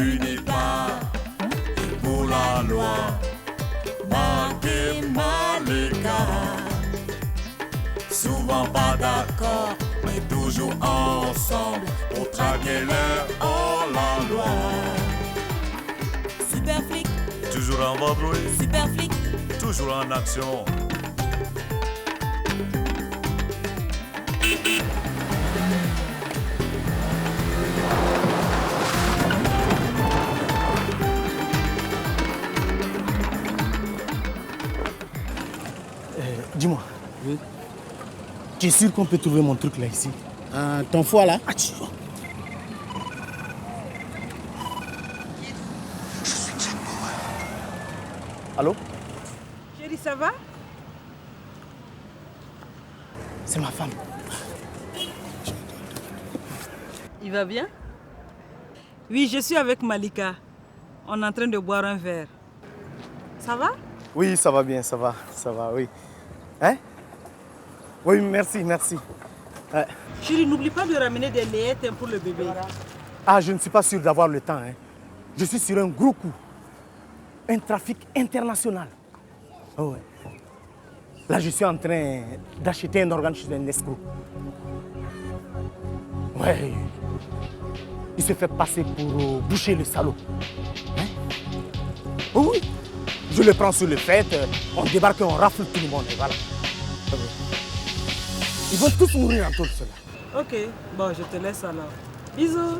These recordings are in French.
unis pas pour la loi. Marqué Malika, souvent pas d'accord, mais toujours ensemble pour traquer leur hors la loi. Super flic, Toujours en vadrouille, super flic, toujours en action. Dis-moi. Oui. Tu es sûr qu'on peut trouver mon truc là ici? Ton foie là? Ah, tu vois. Allô? Chérie, ça va? C'est ma femme. Il va bien? Oui, je suis avec Malika. On est en train de boire un verre. Ça va? Oui, ça va bien, ça va, oui. Hein? Oui, merci. Chérie, n'oublie pas de ramener des layettes pour le bébé. Ah, je ne suis pas sûr d'avoir le temps. Je suis sur un gros coup. Un trafic international. Oh ouais. Là, je suis en train d'acheter un organe chez un escroc. Ouais. Il se fait passer pour boucher le salaud. Hein? Oh oui. Je le prends sur le fait, on débarque et on rafle tout le monde. Et voilà. Ils vont tous mourir en tout cela. Ok, bon, je te laisse alors. Bisous.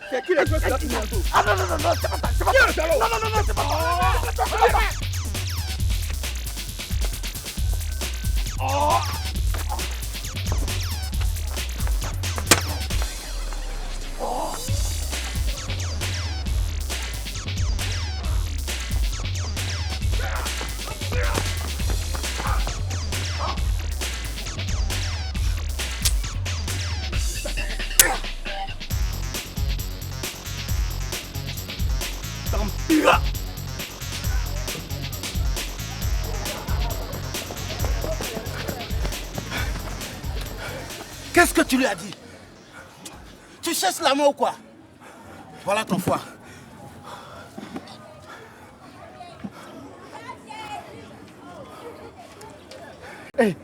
C'est qui les choses là qui m'entourent? Ah non, c'est pas ça, c'est pas ça. Non, c'est pas ça. Oh. Qu'est-ce que tu lui as dit? Tu cherches la main ou quoi? Voilà ton foie. Hey.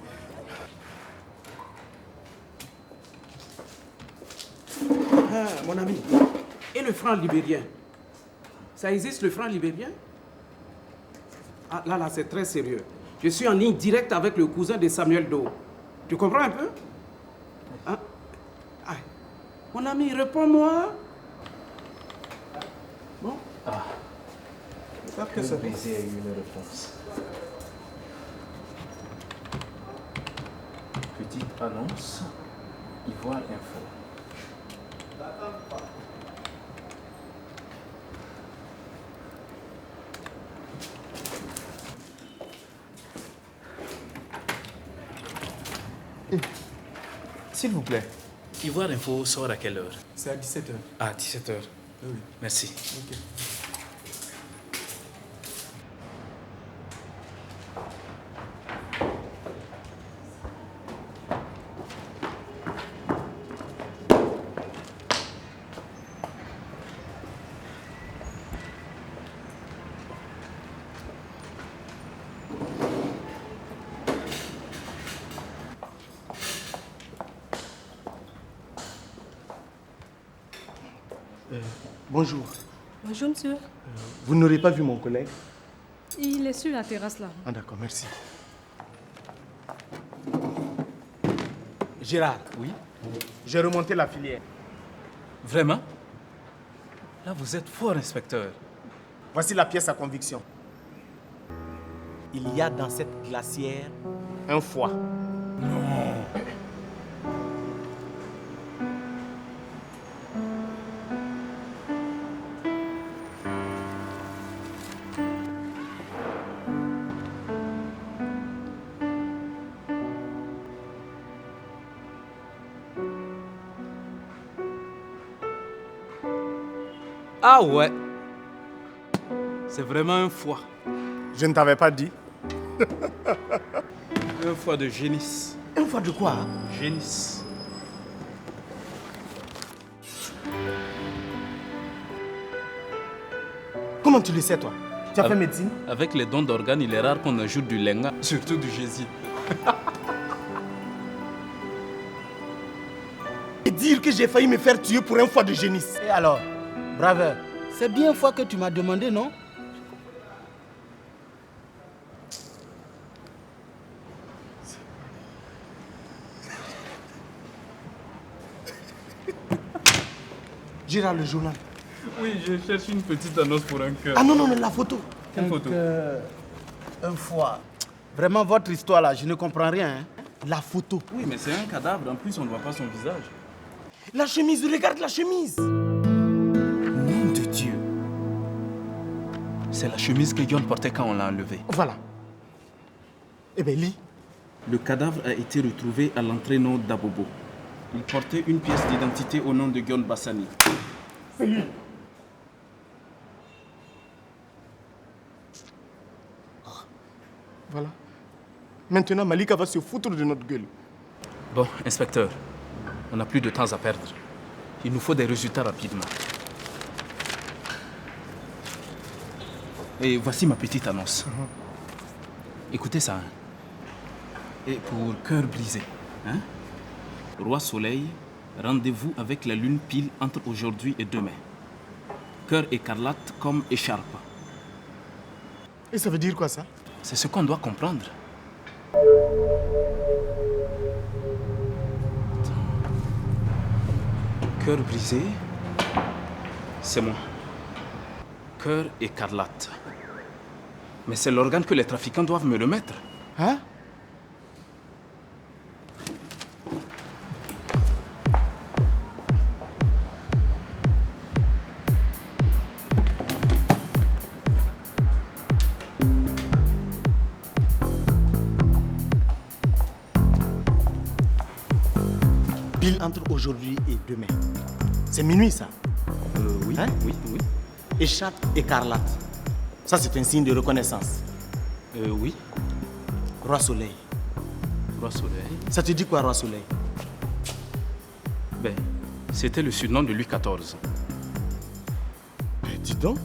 Mon ami, et le franc libérien? Ça existe le franc libérien? Ah, là, c'est très sérieux. Je suis en ligne directe avec le cousin de Samuel Doe. Tu comprends un peu? Hein? Ah. Mon ami, réponds-moi. Bon? Ah. Que ça Le baiser a eu une réponse. Petite annonce. Ivoire Info. S'il vous plaît. Ivoire Info sort à quelle heure? C'est à 17h. À 17h. Oui. Merci. Ok. Bonjour. Bonjour, monsieur. Vous n'aurez pas vu mon collègue? Il est sur la terrasse là. Ah d'accord, merci. Gérard. Oui? J'ai remonté la filière. Vraiment? Là, vous êtes fort, inspecteur. Voici la pièce à conviction. Il y a dans cette glacière un foie. Non. Ah ouais. C'est vraiment un foie. Je ne t'avais pas dit. Un foie de génisse. Un foie de quoi? Génisse. Comment tu le sais, toi? Tu as fait médecine? Avec les dons d'organes, il est rare qu'on ajoute du lenga, surtout du jési. Et dire que j'ai failli me faire tuer pour un foie de génisse. Et alors, braveur, c'est bien fois que tu m'as demandé, non? Gérard, le journal. Oui, je cherche une petite annonce pour un cœur. Ah non, non, non, la photo. Quelle photo? Un foie. Vraiment, votre histoire là, je ne comprends rien. Hein? La photo. Oui, mais c'est un cadavre. En plus, on ne voit pas son visage. La chemise, regarde la chemise. Nom de Dieu. C'est la chemise que Yon portait quand on l'a enlevée. Voilà. Eh bien, lis. Le cadavre a été retrouvé à l'entrée nord d'Abobo. Il portait une pièce d'identité au nom de Gyon Bassani. C'est lui. Voilà. Maintenant, Malika va se foutre de notre gueule. Bon, inspecteur, on n'a plus de temps à perdre. Il nous faut des résultats rapidement. Et voici ma petite annonce. Écoutez ça. Hein. Et pour cœur brisé, hein? Roi Soleil, rendez-vous avec la lune pile entre aujourd'hui et demain. Cœur écarlate comme écharpe. Et ça veut dire quoi, ça? C'est ce qu'on doit comprendre. Cœur brisé, c'est moi. Cœur écarlate. Mais c'est l'organe que les trafiquants doivent me remettre. Hein? Pile entre aujourd'hui et demain. C'est minuit, ça. Oui, Hein? oui, oui. Écharpe écarlate. Ça, c'est un signe de reconnaissance. Oui, Roi Soleil. Roi Soleil. Ça te dit quoi, Roi Soleil? Ben, c'était le surnom de Louis XIV. Mais dis donc.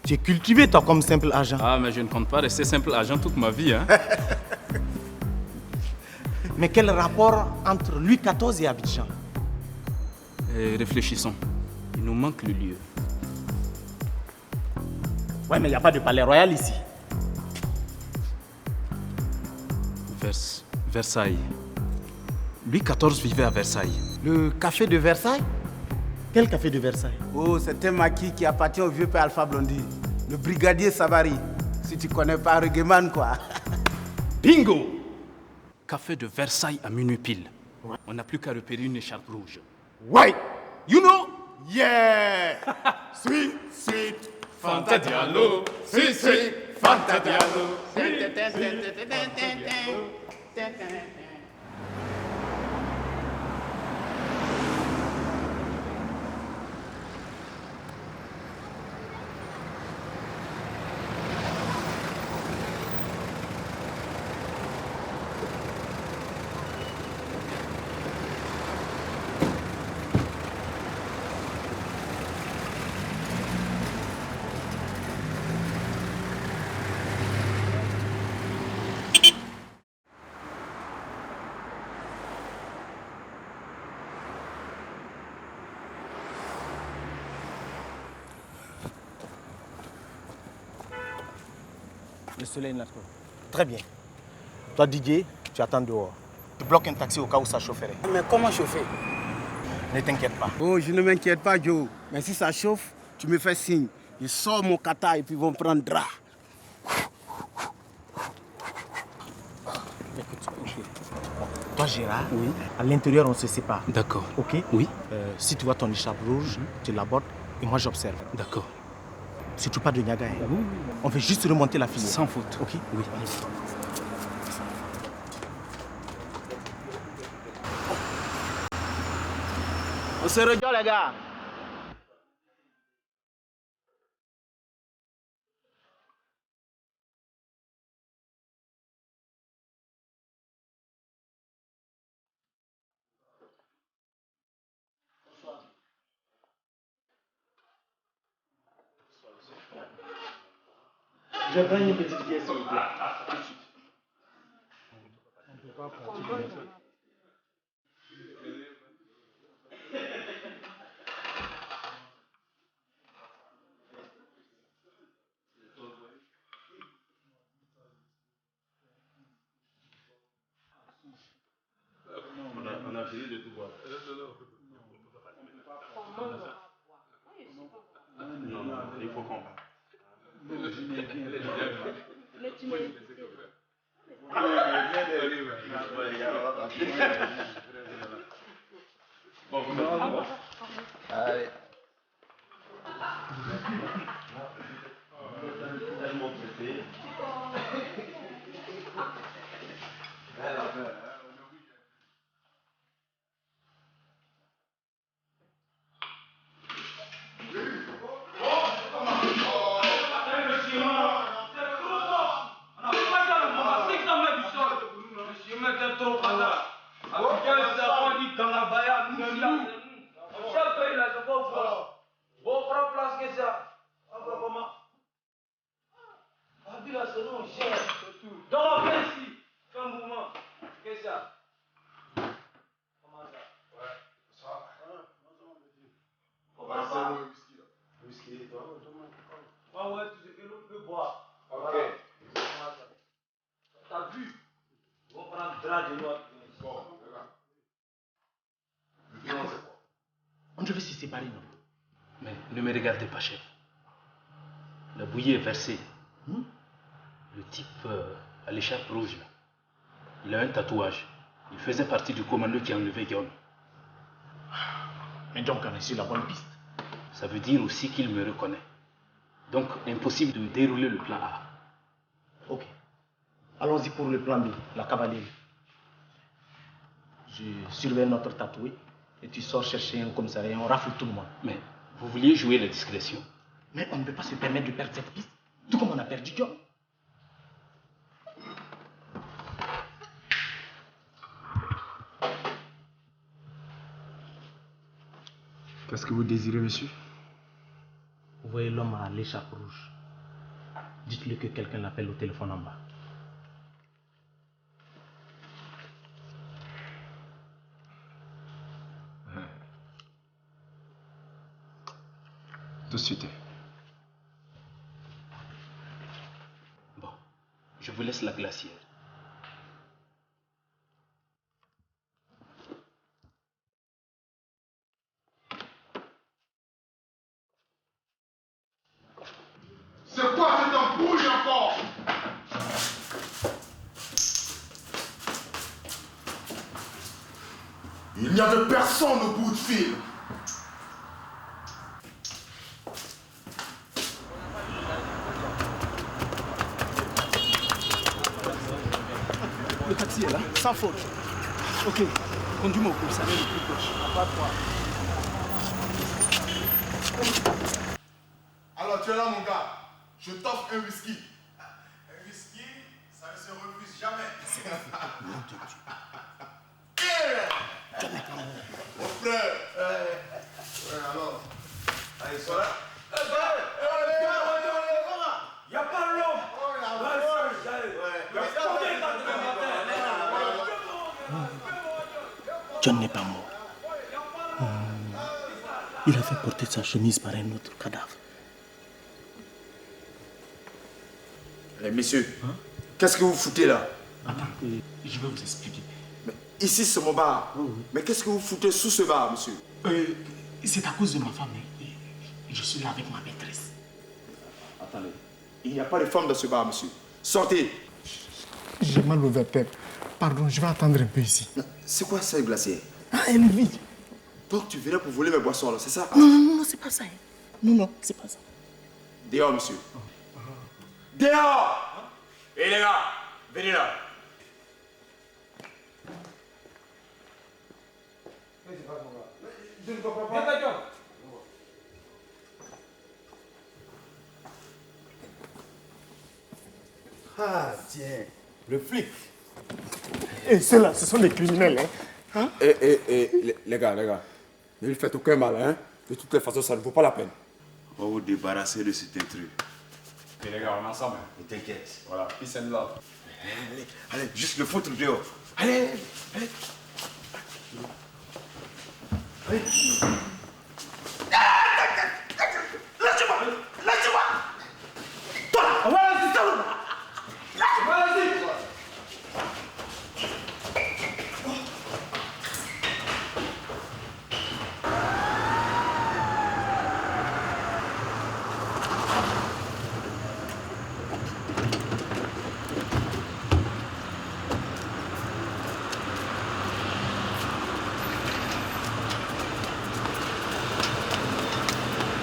Tu es cultivé, toi, comme simple agent. Ah, mais je ne compte pas rester simple agent toute ma vie, hein. Mais quel rapport entre Louis XIV et Abidjan? Réfléchissons. Il nous manque le lieu. Ouais, mais il n'y a pas de palais royal ici. Versailles. Louis XIV vivait à Versailles. Le café de Versailles? Quel café de Versailles? Oh, c'est un maquis qui appartient au vieux père Alpha Blondy. Le brigadier Savary. Si tu connais pas Rugeman, quoi. Bingo! Café de Versailles à minuit pile. Ouais. On n'a plus qu'à repérer une écharpe rouge. Ouais! You know? Yeah! Sweet, sweet, Fanta Diallo. Sweet, sweet, Fanta Diallo. Le soleil n'a trop. Très bien. Toi, Didier, tu attends dehors. Tu bloques un taxi au cas où ça chaufferait. Mais comment chauffer? Ne t'inquiète pas. Oh, je ne m'inquiète pas, Joe. Mais si ça chauffe, tu me fais signe. Je sors mon kata et puis ils vont prendre drap. Écoute, ok. Toi, Gérard, oui. À l'intérieur, on se sépare. D'accord. Ok? Oui. Si tu vois ton écharpe rouge, tu l'abordes et moi j'observe. D'accord. Surtout pas de Niaga. Hein. Oui. On fait juste remonter la fille. Sans faute. Ok? Oui. On se rejoint, les gars. Je prends une petite pièce, s'il vous plaît. On a fini de tout voir. Non, non, il faut qu'on parle. Allez. Tellement pressé. On devait se séparer, non? Mais ne me regardez pas, chef. La bouillie est versée. Le type à l'écharpe rouge, là, il a un tatouage. Il faisait partie du commando qui a enlevé Guillaume. Mais donc on est sur la bonne piste. Ça veut dire aussi qu'il me reconnaît. Donc impossible de dérouler le plan A. Ok. Allons-y pour le plan B, la cavalerie. Je surveille notre tatoué et tu sors chercher un commissariat et on rafle tout le monde. Mais vous vouliez jouer la discrétion. Mais on ne peut pas se permettre de perdre cette piste, tout comme on a perdu John. Qu'est-ce que vous désirez, monsieur? Vous voyez l'homme à l'écharpe rouge. Dites-lui que quelqu'un l'appelle au téléphone en bas. Tout de suite. Bon, je vous laisse la glacière. C'est quoi cette embrouille encore? Il n'y avait personne au bout de fil. Le taxi est là, sans faute. Ok, conduis-moi au commissariat le plus proche. Pas de quoi. Alors tu es là mon gars, je t'offre un whisky. Un whisky, ça ne se refuse jamais. Mon frère. Ouais, alors. Allez, sois là. Il n'y a pas l'homme. John n'est pas mort. Il a fait porter sa chemise par un autre cadavre. Eh, messieurs, qu'est-ce que vous foutez là? Attends, je vais vous expliquer. Mais ici, c'est mon bar. Mais qu'est-ce que vous foutez sous ce bar, monsieur? C'est à cause de ma femme. Je suis là avec ma maîtresse. Attendez, il n'y a pas de femme dans ce bar, monsieur. Sortez. J'ai mal au vertèbre. Pardon, je vais attendre un peu ici. C'est quoi ça, glacier? Ah, elle est vide. Donc tu venais pour voler mes boissons, là, c'est ça? Non, c'est pas ça. Non, c'est pas ça. Dehors, monsieur. Dehors! Et les gars, venez là. Je ne comprends pas. Ah, tiens, le flic. Et ceux-là, ce sont des criminels, hein? Les gars, ne lui faites aucun mal, hein? De toutes les façons, ça ne vaut pas la peine. On va vous débarrasser de cet intrus. Et les gars, on est ensemble. Ne t'inquiète. Voilà, peace and love. Allez, juste le foutre dehors. Allez.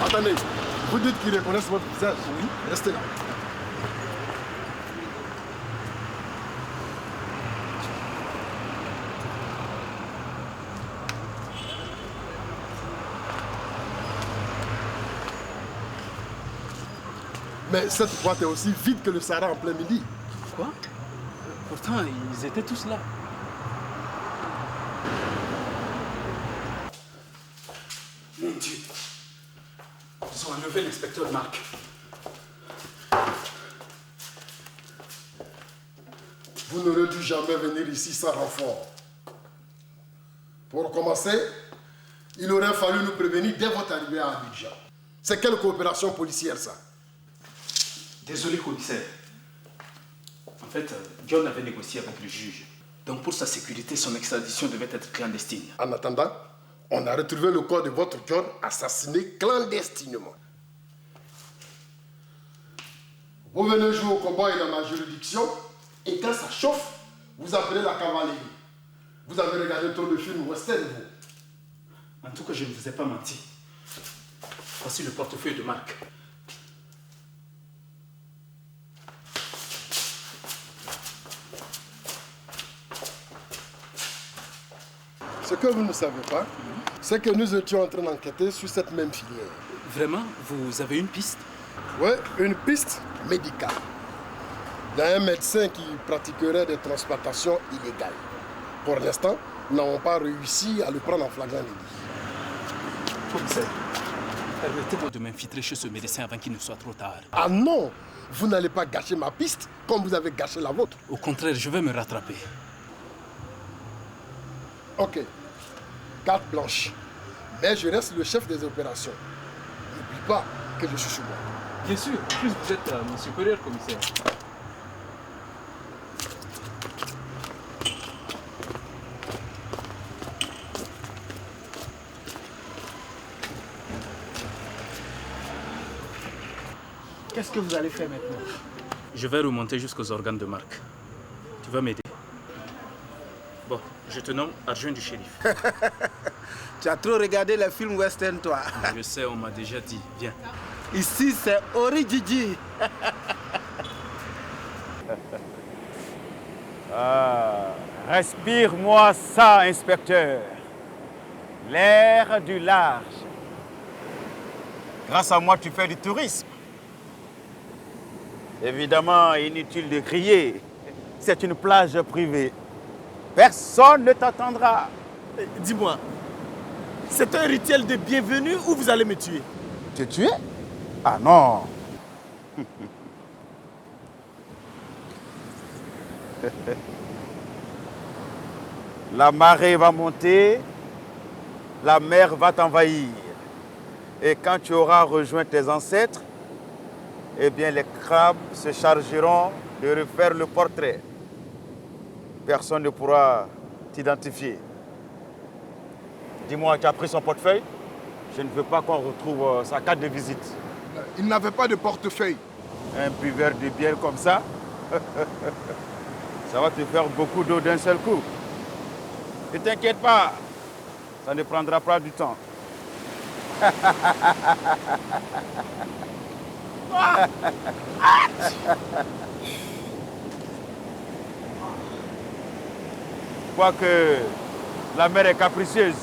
Attendez, vous dites qu'ils reconnaissent votre visage. Oui. Restez là. Mais cette boîte est aussi vide que le Sahara en plein midi. Quoi? Pourtant, ils étaient tous là. Mon Dieu. Ils ont enlevé l'inspecteur Marc. Vous n'aurez dû jamais venir ici sans renfort. Pour commencer, il aurait fallu nous prévenir dès votre arrivée à Abidjan. C'est quelle coopération policière, ça? Désolé, commissaire. En fait, John avait négocié avec le juge. Donc pour sa sécurité, son extradition devait être clandestine. En attendant, on a retrouvé le corps de votre John assassiné clandestinement. Vous venez jouer au combat dans ma juridiction et quand ça chauffe, vous appelez la cavalerie. Vous avez regardé trop de films western, vous. En tout cas, je ne vous ai pas menti. Voici le portefeuille de Marc. Ce que vous ne savez pas, c'est que nous étions en train d'enquêter sur cette même filière. Vraiment? Vous avez une piste? Oui, une piste médicale. Il y a un médecin qui pratiquerait des transplantations illégales. Pour l'instant, nous n'avons pas réussi à le prendre en flagrant délit. Commissaire, permettez-moi de m'infiltrer chez ce médecin avant qu'il ne soit trop tard. Ah non! Vous n'allez pas gâcher ma piste comme vous avez gâché la vôtre. Au contraire, je vais me rattraper. Ok, carte blanche. Mais je reste le chef des opérations. N'oublie pas que je suis sous moi. Bien sûr, en plus vous êtes mon supérieur, commissaire. Qu'est-ce que vous allez faire maintenant? Je vais remonter jusqu'aux organes de Marc. Tu vas m'aider? Bon, je te nomme adjoint du shérif. Tu as trop regardé les films western, toi. Je sais, on m'a déjà dit. Viens. Ici, c'est Ori Gigi. Respire-moi ça, inspecteur. L'air du large. Grâce à moi, tu fais du tourisme. Évidemment, inutile de crier. C'est une plage privée. Personne ne t'attendra. Dis-moi, c'est un rituel de bienvenue ou vous allez me tuer? Te tuer? Ah non. La marée va monter, la mer va t'envahir. Et quand tu auras rejoint tes ancêtres, eh bien les crabes se chargeront de refaire le portrait. Personne ne pourra t'identifier. Dis-moi, tu as pris son portefeuille? Je ne veux pas qu'on retrouve sa carte de visite. Il n'avait pas de portefeuille. Un buveur de bière comme ça, ça va te faire beaucoup d'eau d'un seul coup. Ne t'inquiète pas, ça ne prendra pas du temps. Quoique la mer est capricieuse.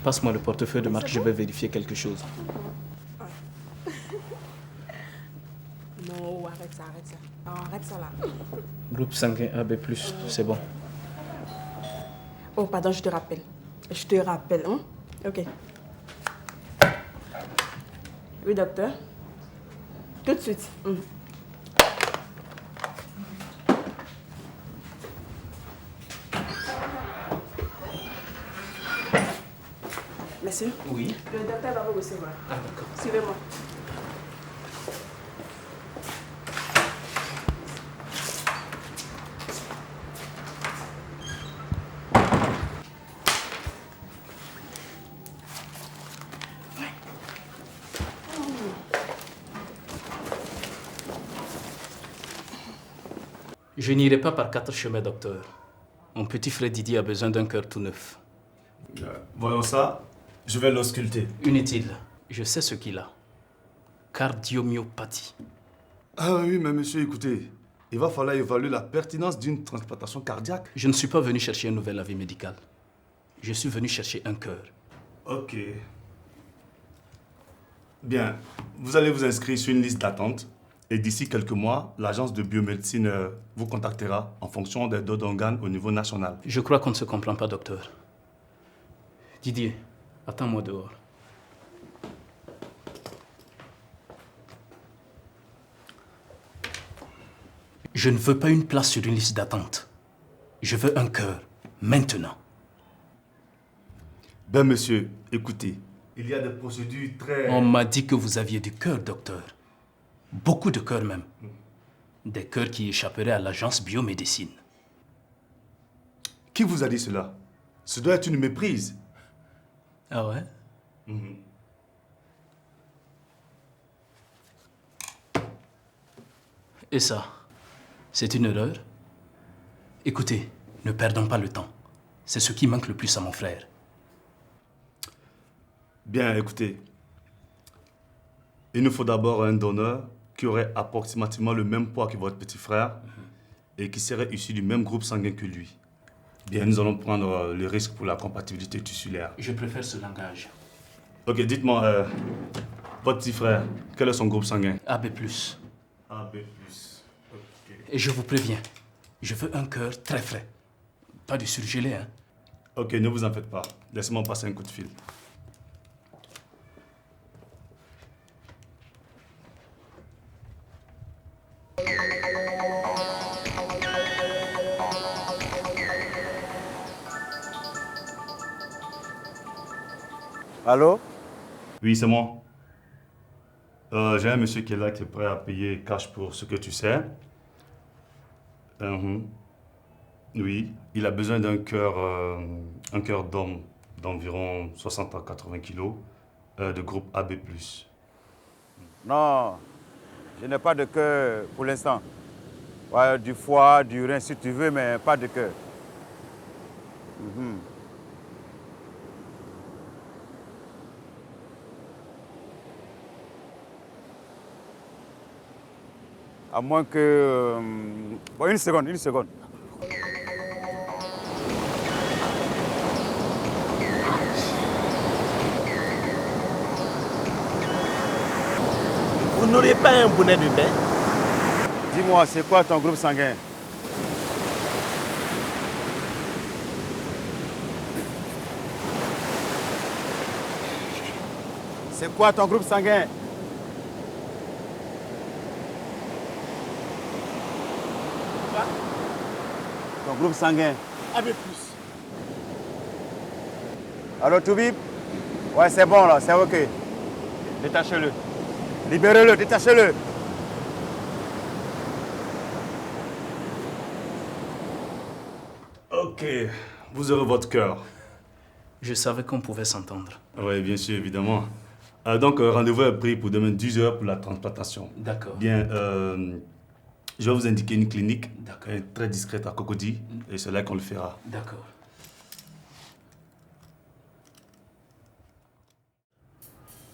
Passe-moi le portefeuille de Marc, je vais vérifier quelque chose. Groupe sanguin AB+, c'est bon. Oh, pardon, je te rappelle. Je te rappelle, hein? Ok. Oui, docteur. Tout de suite. Monsieur? Oui. Le docteur va vous recevoir. Ah, d'accord. Suivez-moi. Je n'irai pas par 4 chemins, docteur. Mon petit frère Didier a besoin d'un cœur tout neuf. Voyons ça, je vais l'ausculter. Inutile, je sais ce qu'il a. Cardiomyopathie. Ah oui, mais monsieur, écoutez, il va falloir évaluer la pertinence d'une transplantation cardiaque. Je ne suis pas venu chercher un nouvel avis médical. Je suis venu chercher un cœur. Ok. Bien, vous allez vous inscrire sur une liste d'attente. Et d'ici quelques mois, l'agence de biomédecine vous contactera en fonction des dons d'organes au niveau national. Je crois qu'on ne se comprend pas, docteur. Didier, attends-moi dehors. Je ne veux pas une place sur une liste d'attente. Je veux un cœur, maintenant. Ben monsieur, écoutez, il y a des procédures très... On m'a dit que vous aviez du cœur, docteur. Beaucoup de cœurs même. Des cœurs qui échapperaient à l'agence biomédecine. Qui vous a dit cela? Ce doit être une méprise. Ah ouais? Et ça, c'est une erreur? Écoutez, ne perdons pas le temps. C'est ce qui manque le plus à mon frère. Bien, écoutez. Il nous faut d'abord un donneur qui aurait approximativement le même poids que votre petit frère et qui serait issu du même groupe sanguin que lui. Bien, nous allons prendre le risque pour la compatibilité tissulaire. Je préfère ce langage. Ok, dites-moi, votre petit frère, quel est son groupe sanguin? AB+. AB+. Ok. Et je vous préviens, je veux un cœur très frais. Pas du surgelé, hein? Ok, ne vous en faites pas. Laissez-moi passer un coup de fil. Allô? Oui, c'est moi. J'ai un monsieur qui est là qui est prêt à payer cash pour ce que tu sais. Oui, il a besoin d'un cœur d'homme d'environ 60 à 80 kilos, de groupe AB+. Non, je n'ai pas de cœur pour l'instant. Ouais, du foie, du rein si tu veux, mais pas de cœur. À moins que... Bon, une seconde. Vous n'auriez pas un bonnet de bain? Dis-moi, c'est quoi ton groupe sanguin? C'est quoi ton groupe sanguin? Ton groupe sanguin? AB+. Allô, Toubib? Ouais, c'est bon là, c'est ok. Détachez-le. Libérez-le, détachez-le. Ok, vous aurez votre cœur. Je savais qu'on pouvait s'entendre. Oui, bien sûr, évidemment. Donc, rendez-vous est pris pour demain 10h pour la transplantation. D'accord. Bien, je vais vous indiquer une clinique très discrète à Cocody, et c'est là qu'on le fera. D'accord.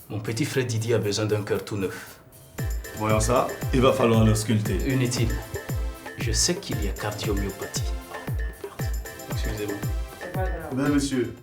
Mon petit frère Didier a besoin d'un cœur tout neuf. Voyons ça, il va falloir le sculpter. Inutile. Je sais qu'il y a cardiomyopathie. Excusez-moi. Ben, monsieur,